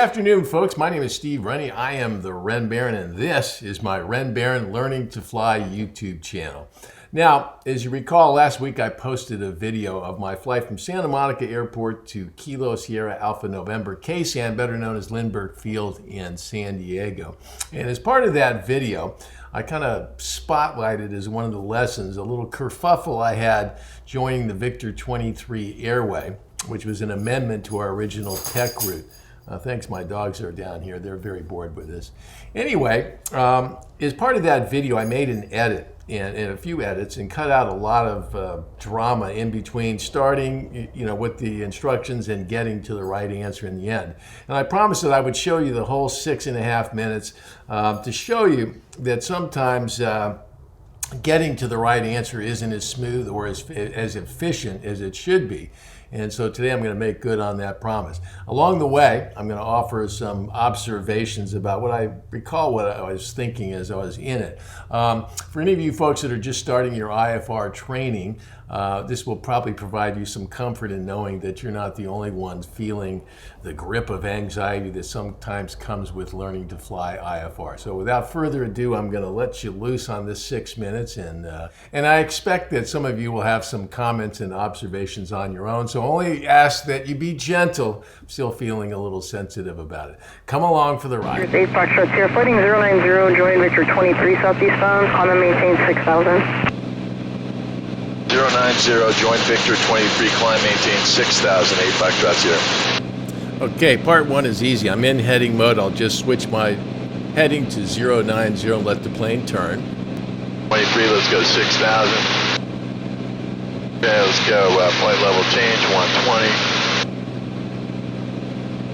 afternoon, folks. My name is Steve Rennie. I am the Ren Baron, and this is my Ren Baron Learning to Fly YouTube channel. Now, as you recall, last week I posted a video of my flight from Santa Monica Airport to Kilo Sierra Alpha November KSAN, better known as Lindbergh Field in San Diego. And as part of that video, I kind of spotlighted as one of the lessons a little kerfuffle I had joining the Victor 23 airway, which was an amendment to our original tech route. Thanks, my dogs are down here. They're very bored with this. Anyway, as part of that video, I made an edit and a few edits and cut out a lot of drama in between starting, with the instructions and getting to the right answer in the end. And I promised that I would show you the whole 6.5 minutes to show you that sometimes getting to the right answer isn't as smooth or as efficient as it should be. And so today I'm going to make good on that promise. Along the way, I'm going to offer some observations about what I recall what I was thinking as I was in it. For any of you folks that are just starting your IFR training, this will probably provide you some comfort in knowing that you're not the only ones feeling the grip of anxiety that sometimes comes with learning to fly IFR. So without further ado, I'm going to let you loose on this 6 minutes, and I expect that some of you will have some comments and observations on your own. So only ask that you be gentle. I'm still feeling a little sensitive about it. Come along for the ride. 8 Foxtrot here, flighting 090, join Victor 23 southeast bound, on the maintain 6000. 090, join Victor 23, climb maintain 6000, 8 Foxtrot here. Okay, part one is easy. I'm in heading mode. I'll just switch my heading to 090 and let the plane turn. 23, let's go 6000. Okay, let's go flight level change,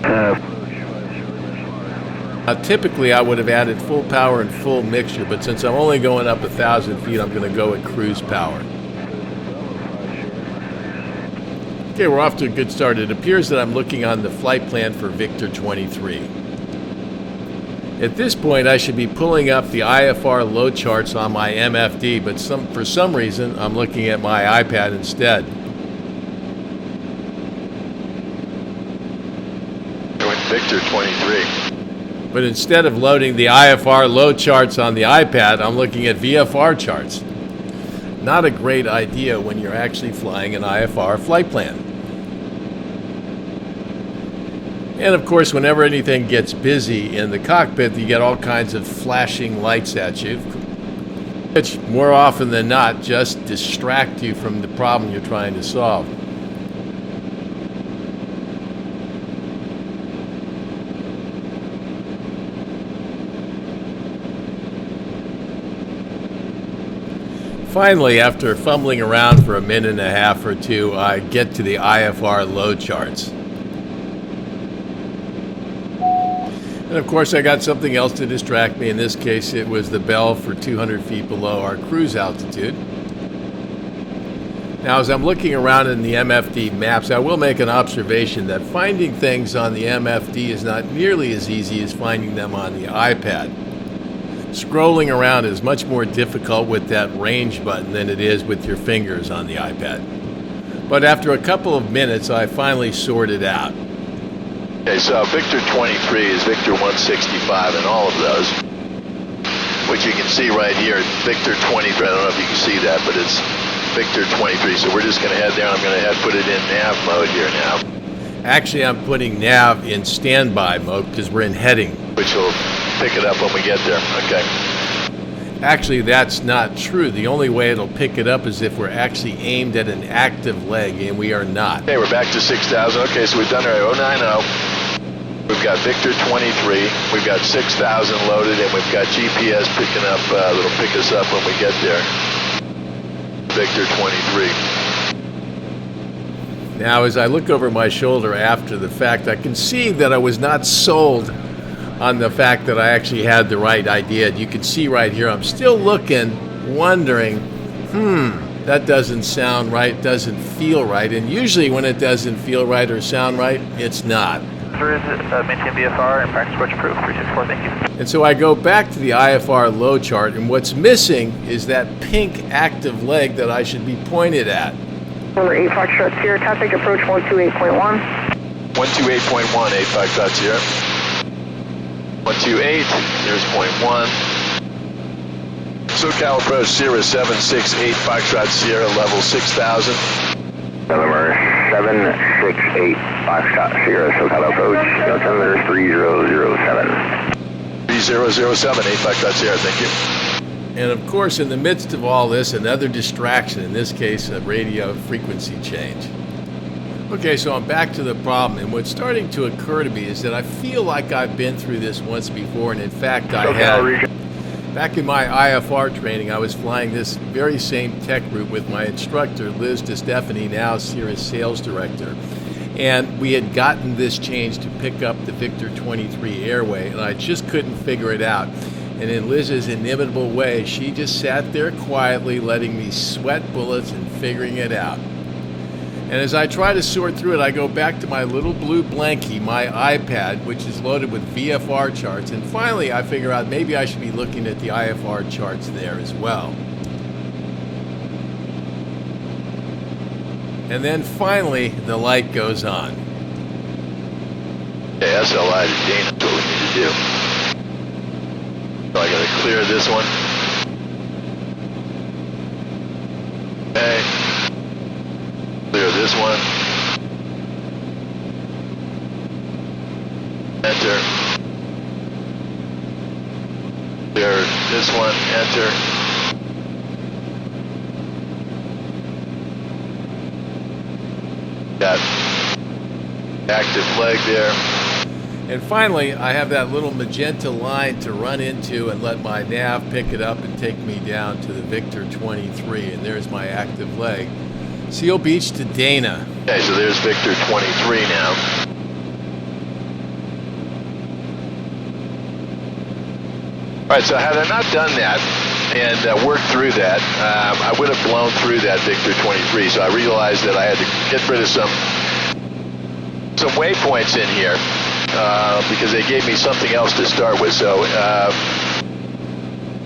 120. Typically, I would have added full power and full mixture, but since I'm only going up 1,000 feet, I'm going to go at cruise power. Okay, we're off to a good start. It appears that I'm looking on the flight plan for Victor 23. At this point, I should be pulling up the IFR load charts on my MFD, but for some reason, I'm looking at my iPad instead. Victor 23. But instead of loading the IFR load charts on the iPad, I'm looking at VFR charts. Not a great idea when you're actually flying an IFR flight plan. And of course, whenever anything gets busy in the cockpit, you get all kinds of flashing lights at you, which more often than not just distract you from the problem you're trying to solve. Finally, after fumbling around for a minute and a half or two, I get to the IFR load charts. And of course, I got something else to distract me. In this case, it was the bell for 200 feet below our cruise altitude. Now, as I'm looking around in the MFD maps, I will make an observation that finding things on the MFD is not nearly as easy as finding them on the iPad. Scrolling around is much more difficult with that range button than it is with your fingers on the iPad. But after a couple of minutes, I finally sorted out. Okay, so Victor 23 is Victor 165 in all of those, which you can see right here. Victor 23, I don't know if you can see that, but it's Victor 23. So we're just going to head there. I'm going to put it in nav mode here now. Actually, I'm putting nav in standby mode because we're in heading. Which will pick it up when we get there. Okay. Actually, that's not true. The only way it'll pick it up is if we're actually aimed at an active leg, and we are not. Okay, we're back to 6,000. Okay, so we've done our 090. We've got Victor 23. We've got 6,000 loaded, and we've got GPS picking up. That'll pick us up when we get there. Victor 23. Now, as I look over my shoulder after the fact, I can see that I was not sold on the fact that I actually had the right idea. You can see right here, I'm still looking, wondering, that doesn't sound right, doesn't feel right. And usually when it doesn't feel right or sound right, it's not. Maintain VFR and practice approach approved, 364, thank you. And so I go back to the IFR load chart, and what's missing is that pink active leg that I should be pointed at. Number 8 Foxtrot Sierra, contact approach 128.1. 128.1, 8 Foxtrot Sierra. 128, there's point 1. SoCal approach Sierra 768, Foxtrot Sierra, level 6,000. November 768, Foxtrot Sierra, SoCal approach, altimeter 3007. 3007, 8 Foxtrot Sierra, thank you. And of course, in the midst of all this, another distraction, in this case, a radio frequency change. Okay, so I'm back to the problem, and what's starting to occur to me is that I feel like I've been through this once before, and in fact I have. Back in my IFR training, I was flying this very same tech route with my instructor, Liz DeStefani, now Sierra's sales director. And we had gotten this change to pick up the Victor 23 airway, and I just couldn't figure it out. And in Liz's inimitable way, she just sat there quietly, letting me sweat bullets and figuring it out. And as I try to sort through it, I go back to my little blue blankie, my iPad, which is loaded with VFR charts. And finally, I figure out maybe I should be looking at the IFR charts there as well. And then finally, the light goes on. Okay, SLI to Dana, that's what we need to do. So I gotta clear this one. Okay. Clear this one. Enter. Clear this one, enter. Got active leg there. And finally, I have that little magenta line to run into and let my nav pick it up and take me down to the Victor 23. And there's my active leg. Seal Beach to Dana. Okay, so there's Victor 23 now. All right, so had I not done that and worked through that, I would have blown through that Victor 23. So I realized that I had to get rid of some waypoints in here because they gave me something else to start with. So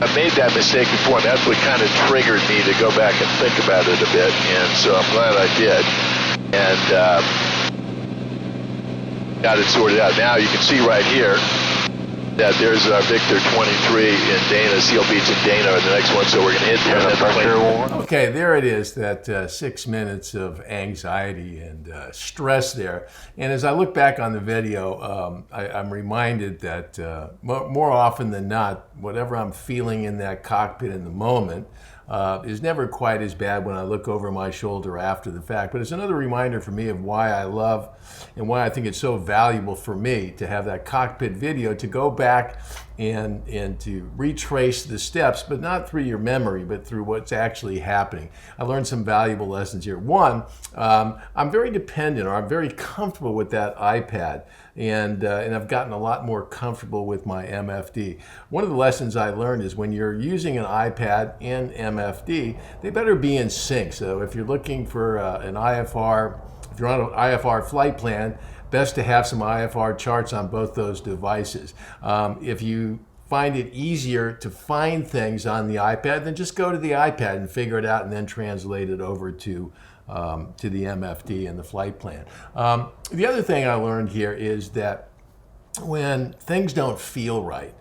I made that mistake before, and that's what kind of triggered me to go back and think about it a bit, and so I'm glad I did, and got it sorted out. Now you can see right here that there's our Victor 23 in Dana, Seal Beach in Dana, or the next one, so we're going to hit there. Okay, there it is, that 6 minutes of anxiety and stress there. And as I look back on the video, I'm reminded that more often than not, whatever I'm feeling in that cockpit in the moment is never quite as bad when I look over my shoulder after the fact. But it's another reminder for me of why I love and why I think it's so valuable for me to have that cockpit video, to go back and to retrace the steps, but not through your memory, but through what's actually happening. I learned some valuable lessons here. One, I'm very dependent, or I'm very comfortable with that iPad, and I've gotten a lot more comfortable with my MFD. One of the lessons I learned is when you're using an iPad and MFD, they better be in sync. So if you're looking for an IFR, if you're on an IFR flight plan, best to have some IFR charts on both those devices. If you find it easier to find things on the iPad, then just go to the iPad and figure it out and then translate it over to the MFD and the flight plan. The other thing I learned here is that when things don't feel right,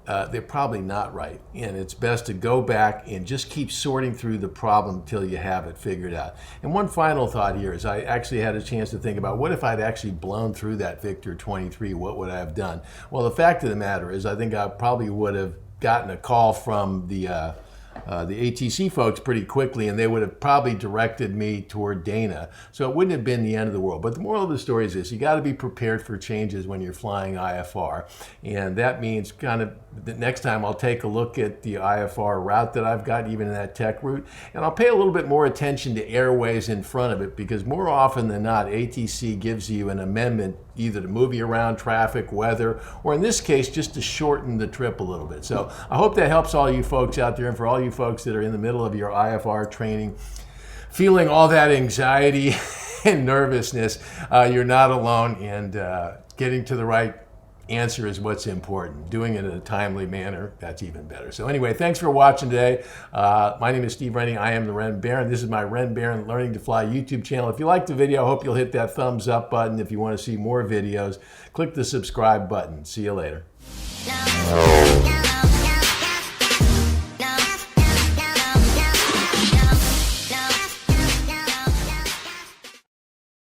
they're probably not right. And it's best to go back and just keep sorting through the problem until you have it figured out. And one final thought here is I actually had a chance to think about, what if I'd actually blown through that Victor 23? What would I have done? Well, the fact of the matter is I think I probably would have gotten a call from the ATC folks pretty quickly, and they would have probably directed me toward Dana. So it wouldn't have been the end of the world. But the moral of the story is this: you got to be prepared for changes when you're flying IFR. And that means kind of the next time I'll take a look at the IFR route that I've got, even in that tech route, and I'll pay a little bit more attention to airways in front of it, because more often than not, ATC gives you an amendment either to move you around traffic, weather, or in this case, just to shorten the trip a little bit. So I hope that helps all you folks out there, and for all you folks that are in the middle of your IFR training, feeling all that anxiety and nervousness, you're not alone, and getting to the right answer is what's important. Doing it in a timely manner, that's even better. So anyway, thanks for watching today. My name is Steve Rennie. I am the Ren Baron. This is my Ren Baron Learning to Fly YouTube channel. If you liked the video, I hope you'll hit that thumbs up button. If you want to see more videos, click the subscribe button. See you later.